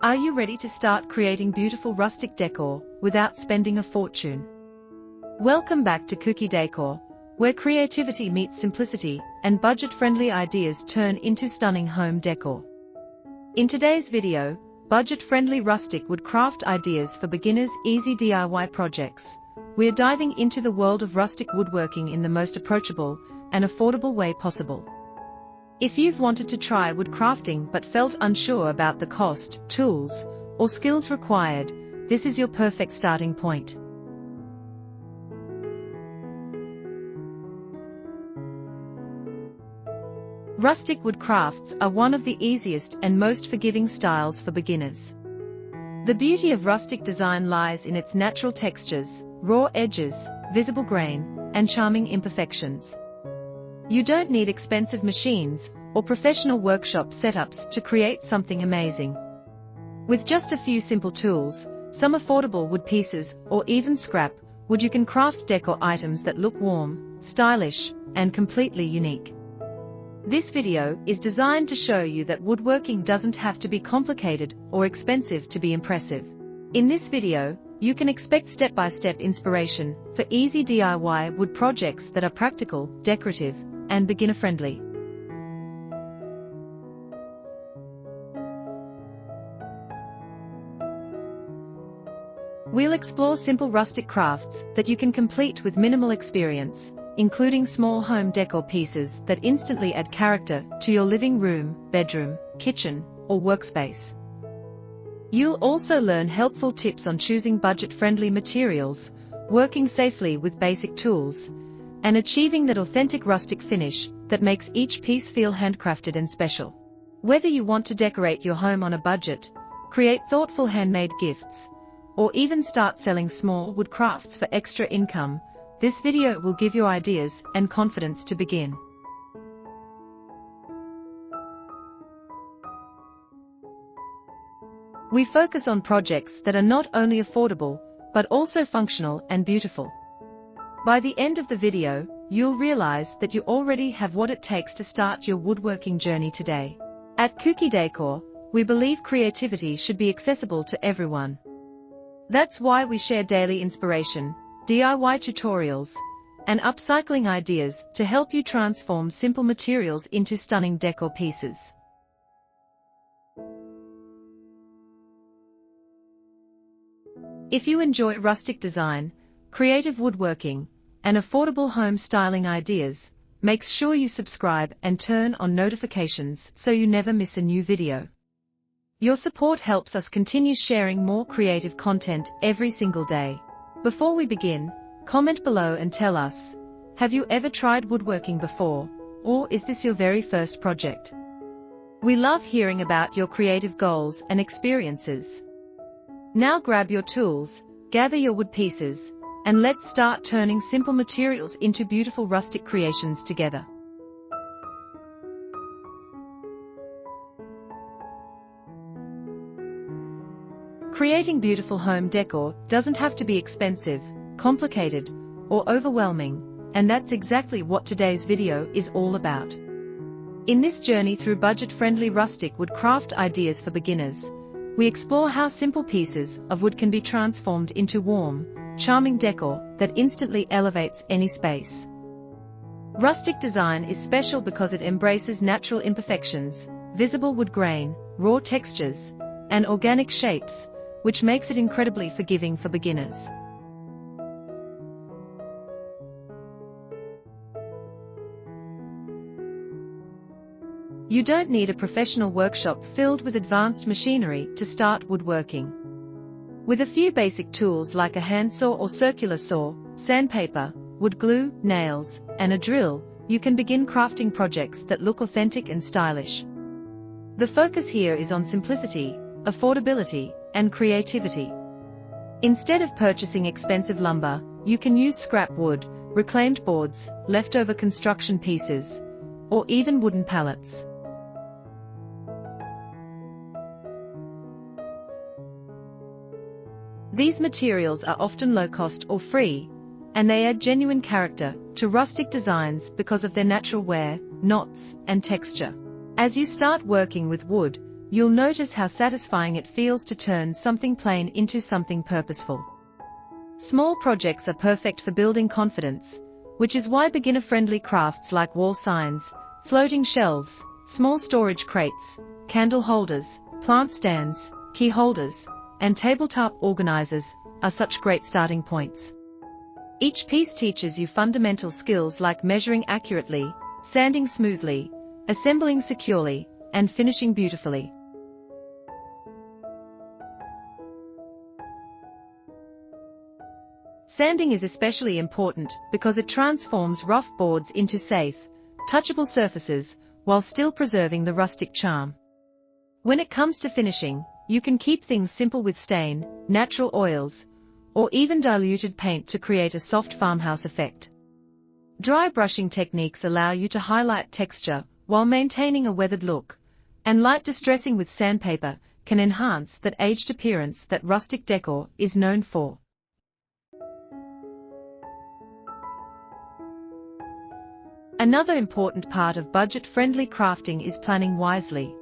Are you ready to start creating beautiful rustic decor without spending a fortune? Welcome back to Kuki Decor, where creativity meets simplicity and budget-friendly ideas turn into stunning home decor. In today's video, budget-friendly rustic wood craft ideas for beginners, easy DIY projects. We're diving into the world of rustic woodworking in the most approachable and affordable way possible. If you've wanted to try wood crafting but felt unsure about the cost, tools, or skills required, this is your perfect starting point. Rustic wood crafts are one of the easiest and most forgiving styles for beginners. The beauty of rustic design lies in its natural textures, raw edges, visible grain, and charming imperfections. You don't need expensive machines or professional workshop setups to create something amazing. With just a few simple tools, some affordable wood pieces, or even scrap wood, you can craft decor items that look warm, stylish, and completely unique. This video is designed to show you that woodworking doesn't have to be complicated or expensive to be impressive. In this video, you can expect step-by-step inspiration for easy DIY wood projects that are practical, decorative, and beginner-friendly. We'll explore simple rustic crafts that you can complete with minimal experience, including small home decor pieces that instantly add character to your living room, bedroom, kitchen, or workspace. You'll also learn helpful tips on choosing budget-friendly materials, working safely with basic tools, and achieving that authentic rustic finish that makes each piece feel handcrafted and special. Whether you want to decorate your home on a budget, create thoughtful handmade gifts, or even start selling small wood crafts for extra income, this video will give you ideas and confidence to begin. We focus on projects that are not only affordable, but also functional and beautiful. By the end of the video, you'll realize that you already have what it takes to start your woodworking journey today. At Kuki Decor, we believe creativity should be accessible to everyone. That's why we share daily inspiration, DIY tutorials, and upcycling ideas to help you transform simple materials into stunning decor pieces. If you enjoy rustic design, creative woodworking, and affordable home styling ideas, make sure you subscribe and turn on notifications so you never miss a new video. Your support helps us continue sharing more creative content every single day. Before we begin, comment below and tell us, have you ever tried woodworking before, or is this your very first project? We love hearing about your creative goals and experiences. Now grab your tools, gather your wood pieces, and let's start turning simple materials into beautiful rustic creations together. Creating beautiful home decor doesn't have to be expensive, complicated, or overwhelming, and that's exactly what today's video is all about. In this journey through budget-friendly rustic wood craft ideas for beginners, we explore how simple pieces of wood can be transformed into warm, charming decor that instantly elevates any space. Rustic design is special because it embraces natural imperfections, visible wood grain, raw textures, and organic shapes, which makes it incredibly forgiving for beginners. You don't need a professional workshop filled with advanced machinery to start woodworking. With a few basic tools like a handsaw or circular saw, sandpaper, wood glue, nails, and a drill, you can begin crafting projects that look authentic and stylish. The focus here is on simplicity, affordability, and creativity. Instead of purchasing expensive lumber, you can use scrap wood, reclaimed boards, leftover construction pieces, or even wooden pallets. These materials are often low-cost or free, and they add genuine character to rustic designs because of their natural wear, knots, and texture. As you start working with wood, you'll notice how satisfying it feels to turn something plain into something purposeful. Small projects are perfect for building confidence, which is why beginner-friendly crafts like wall signs, floating shelves, small storage crates, candle holders, plant stands, key holders, and tabletop organizers are such great starting points. Each piece teaches you fundamental skills like measuring accurately, sanding smoothly, assembling securely, and finishing beautifully. Sanding is especially important because it transforms rough boards into safe, touchable surfaces while still preserving the rustic charm. When it comes to finishing, you can keep things simple with stain, natural oils, or even diluted paint to create a soft farmhouse effect. Dry brushing techniques allow you to highlight texture while maintaining a weathered look, and light distressing with sandpaper can enhance that aged appearance that rustic decor is known for. Another important part of budget-friendly crafting is planning wisely.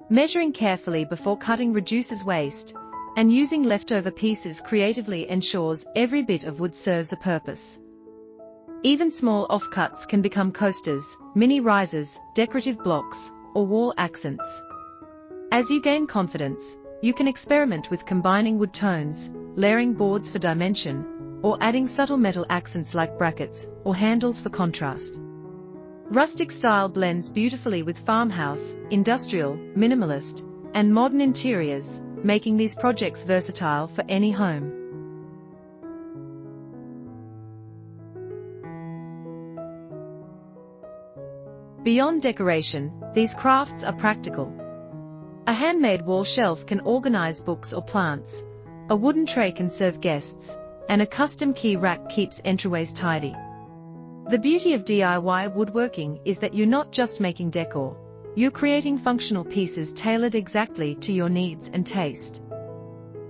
Measuring carefully before cutting reduces waste, and using leftover pieces creatively ensures every bit of wood serves a purpose. Even small offcuts can become coasters, mini risers, decorative blocks, or wall accents. As you gain confidence, you can experiment with combining wood tones, layering boards for dimension, or adding subtle metal accents like brackets or handles for contrast. Rustic style blends beautifully with farmhouse, industrial, minimalist, and modern interiors, making these projects versatile for any home. Beyond decoration, these crafts are practical. A handmade wall shelf can organize books or plants, a wooden tray can serve guests, and a custom key rack keeps entryways tidy. The beauty of DIY woodworking is that you're not just making decor, you're creating functional pieces tailored exactly to your needs and taste.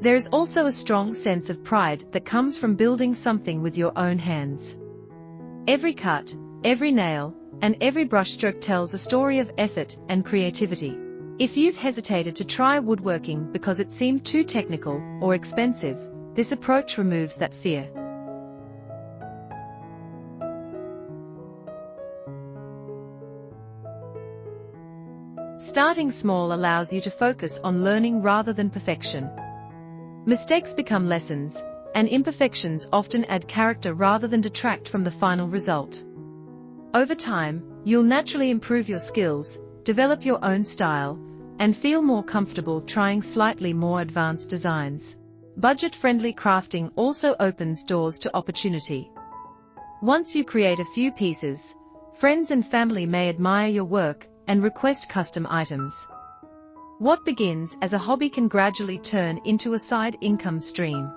There is also a strong sense of pride that comes from building something with your own hands. Every cut, every nail, and every brushstroke tells a story of effort and creativity. If you've hesitated to try woodworking because it seemed too technical or expensive, this approach removes that fear. Starting small allows you to focus on learning rather than perfection. Mistakes become lessons, and imperfections often add character rather than detract from the final result. Over time, you'll naturally improve your skills, develop your own style, and feel more comfortable trying slightly more advanced designs. Budget-friendly crafting also opens doors to opportunity. Once you create a few pieces, friends and family may admire your work and request custom items. What begins as a hobby can gradually turn into a side income stream.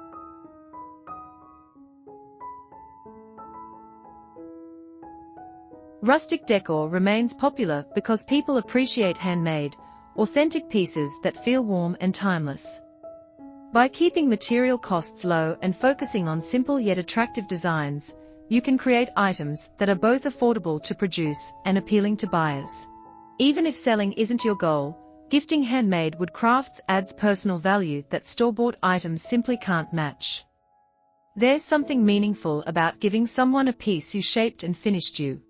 Rustic decor remains popular because people appreciate handmade, authentic pieces that feel warm and timeless. By keeping material costs low and focusing on simple yet attractive designs, you can create items that are both affordable to produce and appealing to buyers. Even if selling isn't your goal, gifting handmade wood crafts adds personal value that store-bought items simply can't match. There's something meaningful about giving someone a piece you shaped and finished you.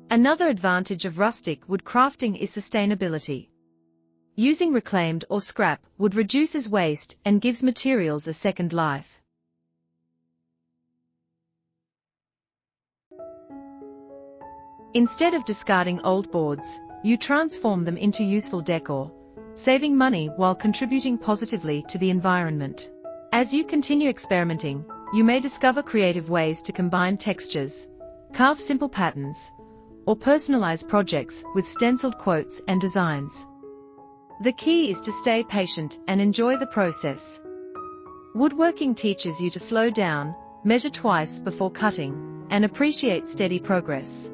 Another advantage of rustic wood crafting is sustainability. Using reclaimed or scrap wood reduces waste and gives materials a second life. Instead of discarding old boards, you transform them into useful decor, saving money while contributing positively to the environment. As you continue experimenting, you may discover creative ways to combine textures, carve simple patterns, or personalize projects with stenciled quotes and designs. The key is to stay patient and enjoy the process. Woodworking teaches you to slow down, measure twice before cutting, and appreciate steady progress.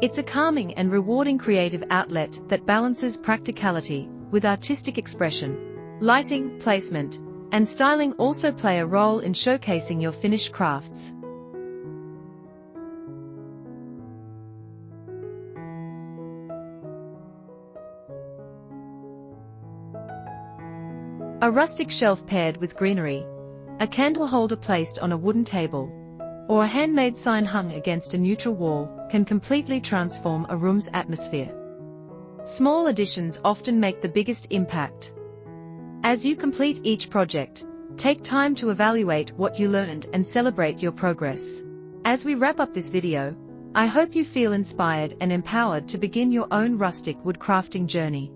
It's a calming and rewarding creative outlet that balances practicality with artistic expression. Lighting, placement, and styling also play a role in showcasing your finished crafts. A rustic shelf paired with greenery, a candle holder placed on a wooden table, or a handmade sign hung against a neutral wall can completely transform a room's atmosphere. Small additions often make the biggest impact. As you complete each project, take time to evaluate what you learned and celebrate your progress. As we wrap up this video, I hope you feel inspired and empowered to begin your own rustic wood crafting journey.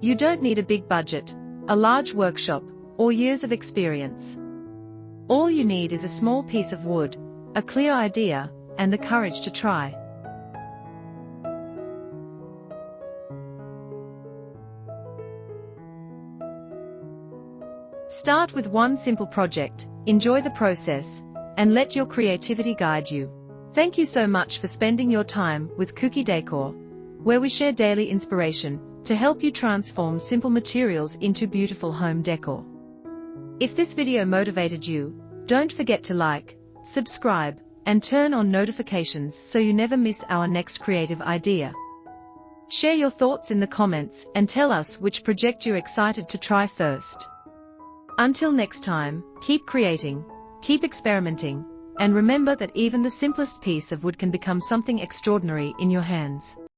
You don't need a big budget, a large workshop, or years of experience. All you need is a small piece of wood, a clear idea, and the courage to try. Start with one simple project, enjoy the process, and let your creativity guide you. Thank you so much for spending your time with Kuki Decor, where we share daily inspiration to help you transform simple materials into beautiful home decor. If this video motivated you, don't forget to like, subscribe, and turn on notifications so you never miss our next creative idea. Share your thoughts in the comments and tell us which project you're excited to try first. Until next time, keep creating, keep experimenting, and remember that even the simplest piece of wood can become something extraordinary in your hands.